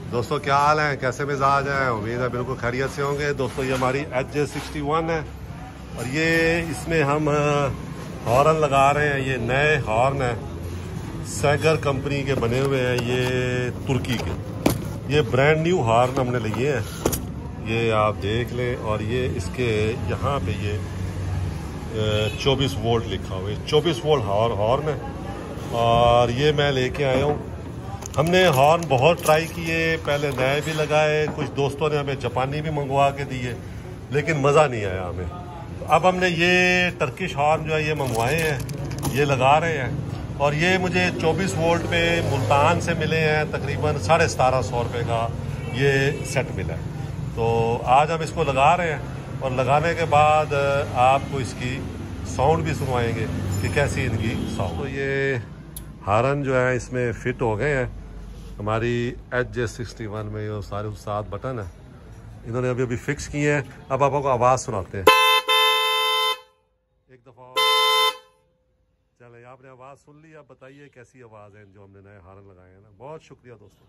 दोस्तों क्या हाल है, कैसे मिजाज हैं? उम्मीद है बिल्कुल खैरियत से होंगे। दोस्तों ये हमारी HJ61 है और ये इसमें हम हॉर्न लगा रहे हैं। ये नए हॉर्न है, सैगर कंपनी के बने हुए हैं, ये तुर्की के। ये ब्रांड न्यू हॉर्न हमने लिए हैं, ये आप देख लें। और ये इसके यहाँ पे ये 24 वोल्ट लिखा हुआ है, 24 वोल्ट हॉर्न है। और ये मैं लेके आया हूँ। हमने हॉर्न बहुत ट्राई किए, पहले नए भी लगाए, कुछ दोस्तों ने हमें जापानी भी मंगवा के दिए, लेकिन मज़ा नहीं आया हमें। तो अब हमने ये टर्किश हॉर्न जो है ये मंगवाए हैं, ये लगा रहे हैं। और ये मुझे 24 वोल्ट पे मुल्तान से मिले हैं, तकरीबन 1750 रुपये का ये सेट मिला है। तो आज हम इसको लगा रहे हैं और लगाने के बाद आपको इसकी साउंड भी सुनवाएंगे कि कैसी इनकी साउंड। तो ये हॉर्न जो है इसमें फिट हो गए हैं हमारी HJ61 में। ये सारे 7 बटन है, इन्होंने अभी अभी फिक्स किए हैं। अब आपको आवाज़ सुनाते हैं एक दफ़ा। चले, आपने आवाज़ सुन ली, अब बताइए कैसी आवाज़ है जो हमने नए हॉर्न लगाए हैं ना। बहुत शुक्रिया दोस्तों।